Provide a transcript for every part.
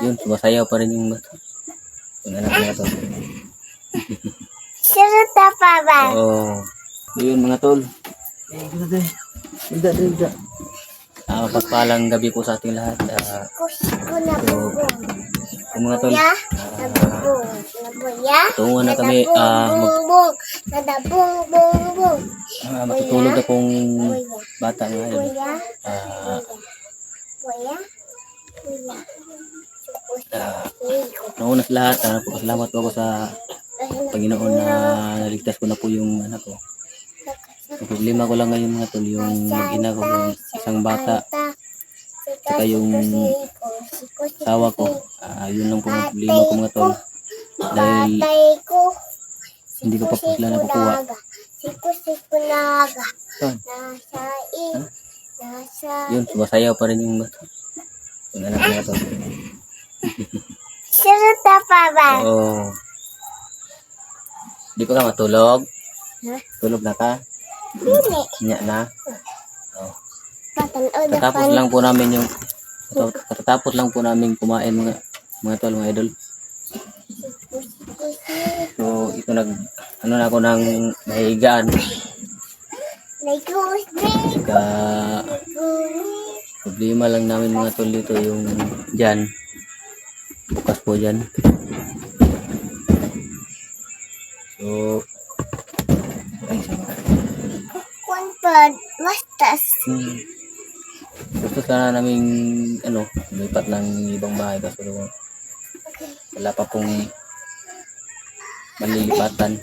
Yun, sumasayaw pa rin yung anak niya to. Siruta pa ba? Oo. Yun mga tol. Hindi. Pagpalang gabi po sa ating lahat. Kusiko na bubong. Yung mga tol. Ya, nabubong. Nabuya. Tungo na kami. Nadabong. Nadabong. Matutulog na pong bata ngayon. Buya. Buya. Nauna sa lahat, pasalamat po ako sa Panginoon na naligtas ko na po yung anak ko. Ang problema ko lang ngayon mga tol, yung mag-ina ko, yung isang bata, saka yung asawa ko. Yun lang po ang problema ko mga tol. Dahil hindi ko pa po sila nakukuha. Siko naga. Yun, sumasayaw pa rin yung anak niya to. Siruta pa ba? Oo. Di pa ka matulog? Tulog na ka? Hindi. Nya na? Patanood Katapos lang po namin yung katatapos lang po namin kumain mga tol, mga idol. So ito ano na ako ng nahigaan. Saka problema lang namin mga tol dito yung dyan. Bukas po dyan. So Bastas. Gusto sana namin lumipat ng ibang bahay kasi wala pa pong malilipatan.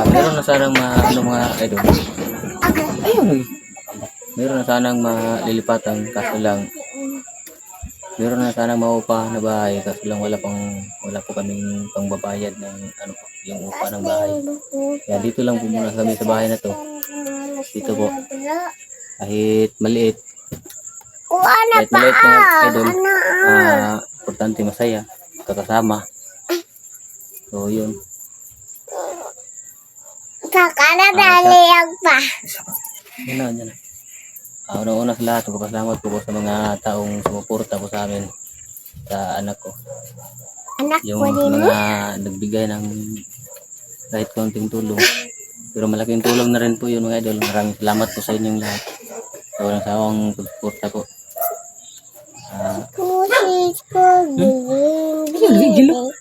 Meron na sanang mga idol. Meron na sanang malilipatan kaso lang meron na sanang maupa na bahay kaso lang wala po kaming pangbabayad ng yung upa ng bahay. Kaya dito lang po muna kami sa bahay na to. Dito po. Kahit maliit. Kahit maliit mga idol. Importante masaya. Kakasama. So yun. Kakadadaliyag pa. Yan na. Una-una sa lahat, magpapasalamat po sa mga taong sumuporta po sa amin, sa anak ko. Anak Yung ko din mo? mga nagbigay ng kahit konting tulong. Pero malaking tulong na rin po yun mga idol. Maraming salamat po sa inyong lahat. Sa walang sawang pagsuporta po. Kusis ko, giling.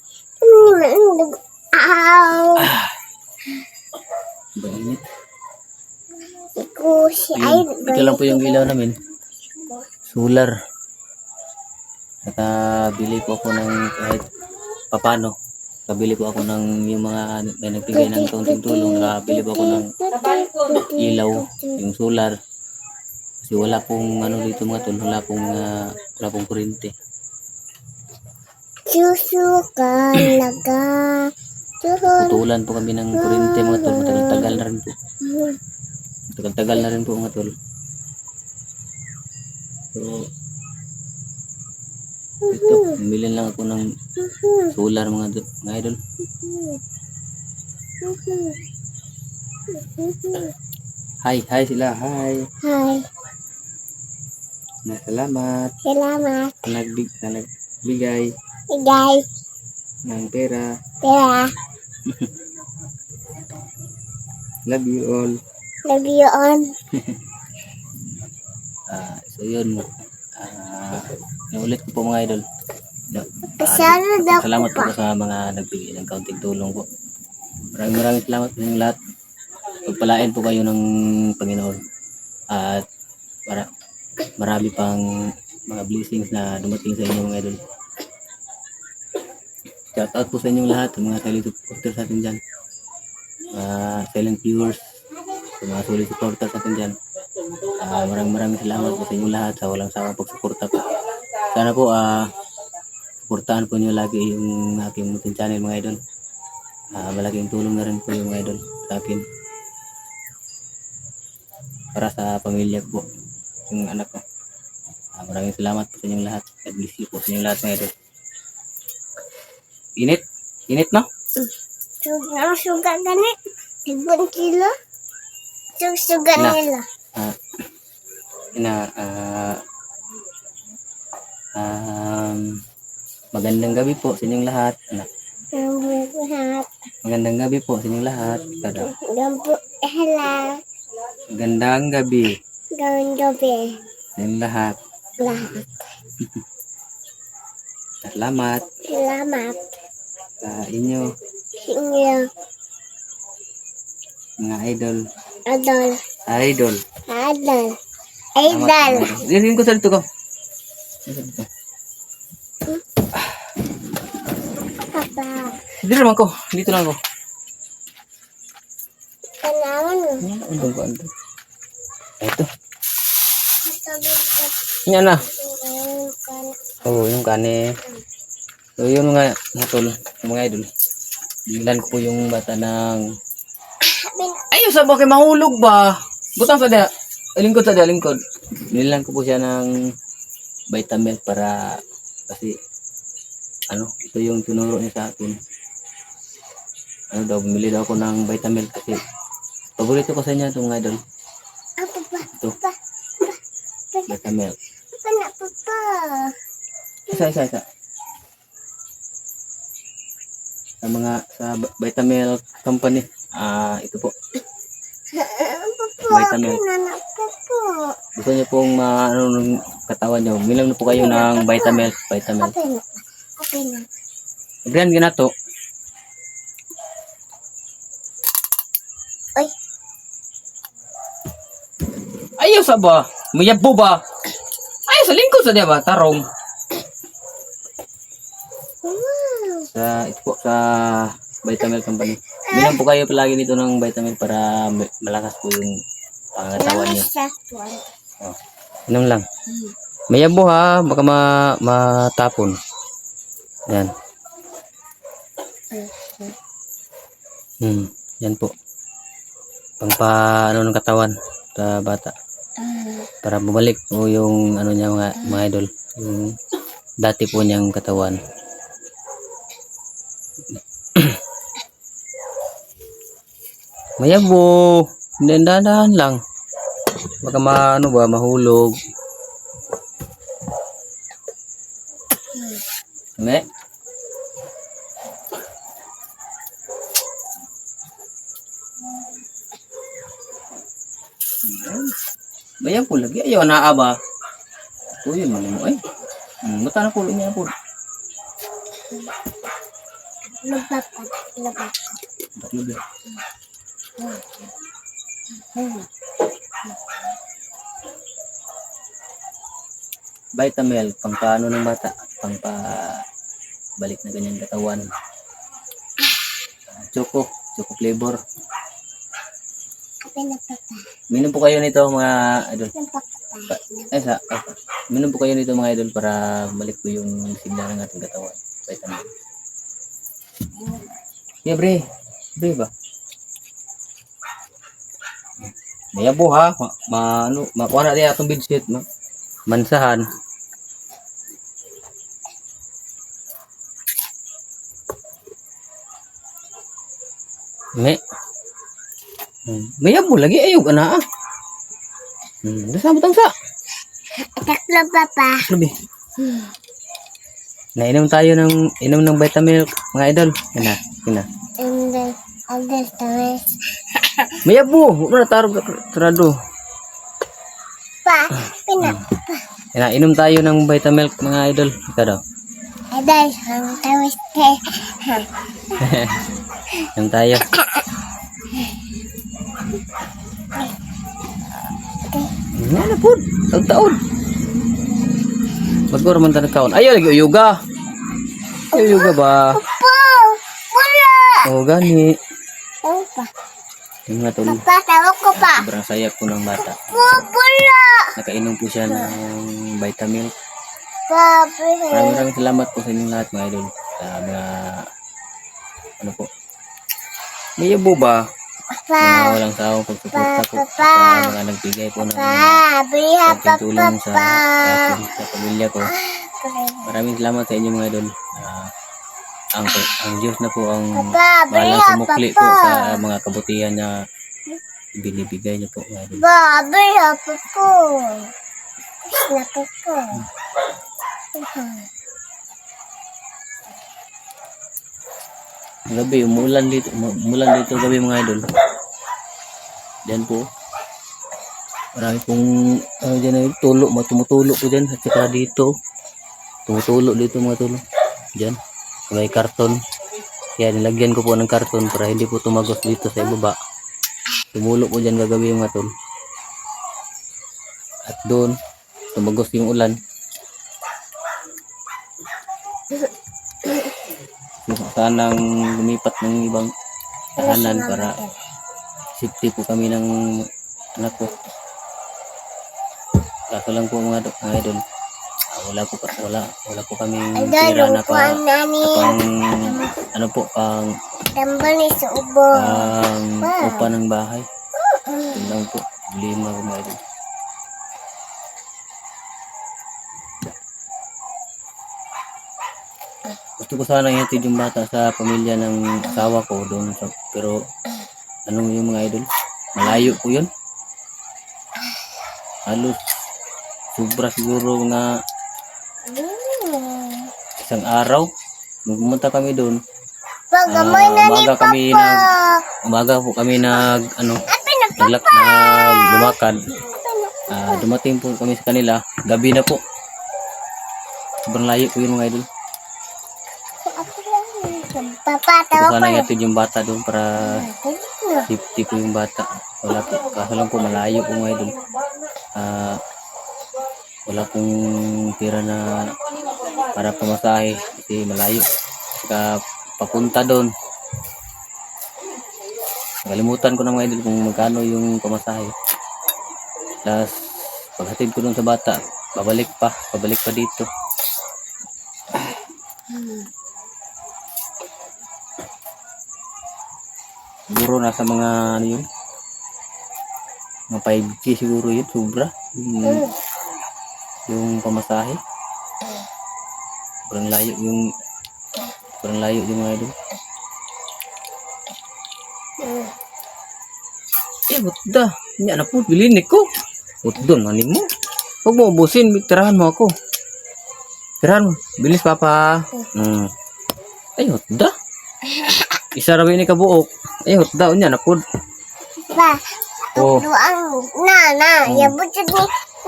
Ow! Bainit. Kusi, ay, Ito lang po yung ilaw namin. Solar. Nakabili po ako ng kahit papano. Nakabili po ako ng yung mga nagbigay ng kaunting tulong. Nakabili po ako ng ilaw, yung solar. Kasi wala pong dito mga tol, wala pong kuryente. Susuka, naga. Putulan po kami ng kuryente mga tol. Matagal-tagal na rin po. Matagal-tagal na rin po mga tol. So, ito, bumili lang ako ng solar mga idol. Hi sila, hi. Hi. Salamat. Salamat. Nagbigay Igay. ng pera. Pera. Love you all. Love you all. So yun. Naulit ko po mga idol. Salamat po sa mga nagbigay ng kaunting tulong po. Maraming salamat po yung lahat. Pagpalain po kayo ng Panginoon. At marami pang mga blessings na dumating sa inyo mga idol. Shout out po sa inyong lahat, mga silent supporters natin dyan. Silent viewers, mga solid supporters natin dyan. Maraming salamat po sa inyong lahat sa walang sawang pagsuporta po. Sana po suportahan po nyo lagi yung aking munting channel mga idol. Malaking tulong na rin po yung mga idol sa akin. Para sa pamilya ko po, yung anak ko. Maraming salamat po sa inyong lahat. God bless you po sa inyong lahat mga idol. Init no? Suga gani. 1 kilo. Suga nila. Magandang gabi po sa inyong lahat. Lahat. Magandang gabi po sa inyong lahat. Kada. Gambo. Hala. Magandang gabi Gawin gabi. sa inyong lahat. Lahat. Salamat Salamat. sa inyo, Inyo. mga idol. Adol. Idol. Adol. Salamat, Idol. mga idol. Dirin ko sa dito ko. Dito. Papa. Dito naman ko. Dito lang ako. Kanaon. Andun ko, andun. Ito. Yan na. Oo, yung kane. So, yun mga tol, mga idol. Bilan ko po yung bata ng... Ayun, sa bakit mahulog ba? Butang sa dia. Lingkod sa dia, lingkod. Nilan ko po siya ng Vitamilk para... Kasi... Ano, ito yung tinuro niya sa akin. Ano daw, bumili daw ako ng Vitamilk kasi... Paborito ko sa inyo ito mga idol. Ito. Vitamilk. Papa na papa. Isa. Sa mga sa Vitamilk company. Ito po. Papa. Vitamilk. Anak papa. Gusto niyo pong ano ng katawan niyo. Milang na po kayo ng Vitamilk. Vitamilk. Okay na. Okay na. Brand ginato. Oy. Ayaw sa ba? Mayabo ba? Ayaw sa lingkod sa diya ba? Tarong. Wow. Ito po sa Vitamilk company. Milang po kayo palagi nito ng Vitamilk para malakas po yung pangangatawan niyo. Oh. Inom lang. Mayabo ha, baka matapon. Yan. Yan po. Pangpa ano ng katawan sa bata. Para bumalik po yung ano niya mga idol. Yung dati po niyang katawan. Mayabo. Dandahan lang. Baka ano ba mahulog. Me. Bayan po lagi. Ayaw na ba? Uy, mali mo ay. Mata na po niya po. Labat. Labat. Lubi. Vitamilk, pang paano ng bata, pang pa balik na ganyan katawan. Choco flavor. Kape na papa. Minom po kayo nito mga idol. Nampak papa. Minom po kayo nito mga idol para balik po yung sigla ng ating katawan. Vitamilk. Yeah, bre ba? Mayabo ha, makuha na rin atong bedsheet, mansahan. Mayabo lagi ayaw ka na ah. Dasama tang sa. Taklo papa. Labi. Inom ng Vitamilk mga idol. Kina. And then, tamis. Mayabo, wala tarado. Pa, pina. Inom tayo ng Vitamilk mga idol. Ika daw. Aday, ang tamis kay. Inom tayo. Ano po? Taon. Magkuro man tanong kaon. Ayaw lagi yoga. Yoga ba? Po, wala. Oo, gani. Tawo pa. Yung nga tol. Papa, tawo ko pa. Sobrang saya po ng bata. Po, wala. Nakainom po siya ng Vitamilk. Papi. Maraming salamat po sa inyong lahat mga idol. Sa mga ano po. May yabo ba? Pa. Mga walang sawang pagsuporta po sa mga nagbigay po ng Pa, beriha tulong sa papa. akin, sa pamilya ko. Maraming salamat sa inyo mga idol. Ang Diyos na po ang Papa, bahalang beriha sumukli po papa. sa mga kabutihan na binibigay niyo po mga idol. Pa, beriha papa. Na papa. Gabi, umulan dito gabi mga idol. Diyan po. Marami pong dyan ay tulo, tumutulo po dyan. At saka dito, tumutulo dito mga tulo. Diyan, may karton. Kaya nilagyan ko po ng karton para hindi po tumagos dito sa ibaba. Tumulo po dyan gagabi mga tol. At doon, tumagos yung ulan. Sanang lumipat ng ibang tahanan para safety po kami ng anak ko. Kaso lang po mga idol, wala po kami pera na pang ano po pang upa ng bahay. Yun lang po, problema ko mga idol. Gusto ko sana ihatid yung bata sa pamilya ng asawa ko doon pero anong yung mga idol, malayo po yun. Halos sobra siguro na isang araw nung pumunta kami doon. Umaga po kami lumakad. Dumating po kami sa kanila, gabi na po. Sobrang layo po yun mga idol. Sana ihatid yung bata doon para safety po yung bata. Wala po, kaso lang po malayo po mga idol. Wala pong pera na para pamasahe kasi malayo. Saka papunta doon, nakalimutan ko na mga idol kung magkano yung pamasahe. Tapos paghatid ko doon sa bata, pabalik pa dito. Siguro nasa mga ano yun, mga 5K siguro yun, sobra yung pamasahe. Sobrang layo yung mga idol. Butda nya na po bilin ko. Butdon manin mo, huwag mo ubusin, tirahan mo ako. Tirahan mo, bilis papa. Ay butda, isa rabi ni kabuok. Ay butda nya na po. Pa, doang yabot jud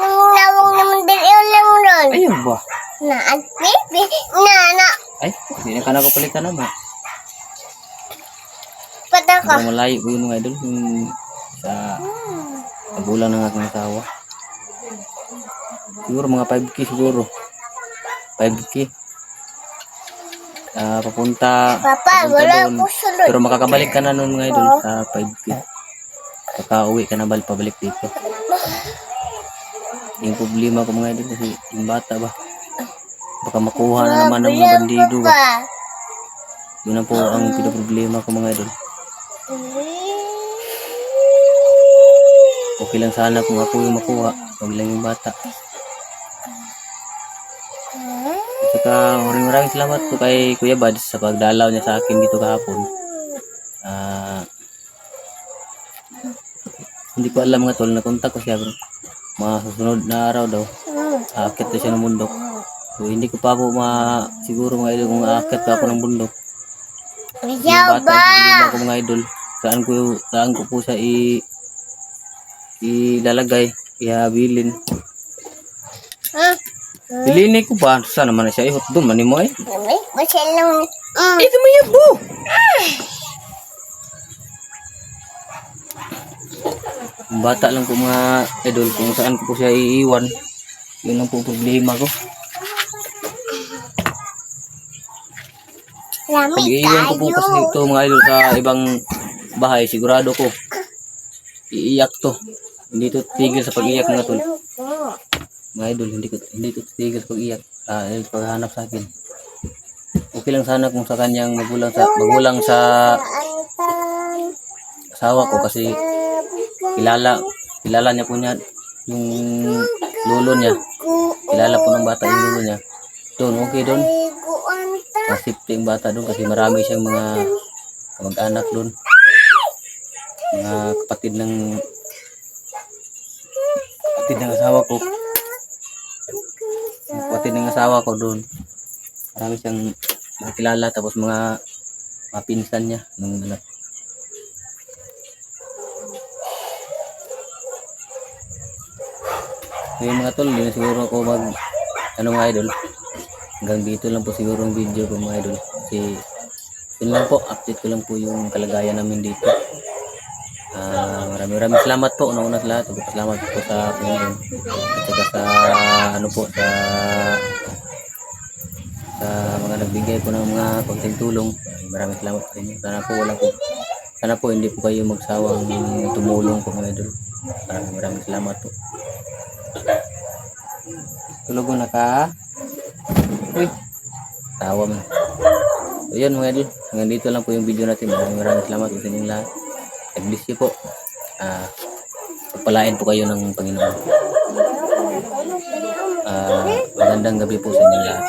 ni nawang naman dili ulang ron. Ayun ba? Na agpipi na. Ay, hindi na ka nakapalitan naman. Pada ka. Malayo po yun mga idol, yung sa kabulan ng aking asawa. Siguro mga 5K siguro. 5K. Papunta Wala doon. po sulod. Pero makakabalik ka na nun mga idol sa 5K. Kakauwi ka na pabalik dito. Yung problema ko mga idol kasi yung bata ba, baka makuha na naman ng mga bandido ba. Yun na po ang pinaproblema ko mga idol. Okay lang sana kung ako yung makuha, huwag lang yung bata. At saka maraming salamat po kay Kuya Bads sa pagdalaw niya sa akin dito kahapon. Hindi ko alam mga tol, nakontak ko siya mga susunod na araw daw. Aakyat na siya ng bundok. So hindi ko pa po siguro mga idol kung aakyat pa ako ng bundok. Yung bata, hindi ba ako mga idol, saan ko po siya ilalagay, ihabilin. Bilini ko ba? Saan naman na siya? Ihot doon, mani mo eh. Basta lang. Ito mo yan po. Bata lang po mga idol, kung saan ko po siya iiwan. Yun lang po problema ko. Pag iiwan ko po kasi ito mga idol sa ibang bahay, sigurado ko iiyak to. Hindi to tigil sa pag-iyak mga tol. Mga idol, hindi to tigil sa pag-iyak. Paghanap sa akin. Okay lang sana kung sa kanyang magulang sa asawa ko kasi kilala niya po niya yung lolo niya. Kilala po ng bata yung lolo niya. Doon, okay doon. Masipti yung bata doon kasi marami siyang mga kamag-anak doon. Mga kapatid ng asawa ko. Pati ng asawa ko doon. Marami siyang nakilala tapos mga pinsan niya nung ano. So yung mga tol, hindi na siguro ako mga idol. Hanggang dito lang po siguro ang video ko mga idol. Kasi yun lang po, update ko lang po yung kalagayan namin dito. Maraming salamat po una sa lahat. Salamat po sa Panginoon. At saka sa mga nagbigay po ng mga konting tulong. Maraming salamat sa inyo. Sana po hindi po kayo magsawang tumulong po mga idol. Maraming salamat po. Tulog mo na ka? Uy, tawa mo. So yun mga idol, hanggang dito lang po yung video natin. Maraming salamat po sa inyong lahat. God bless you po. Pagpalain po kayo ng Panginoon. Magandang gabi po sa inyong lahat.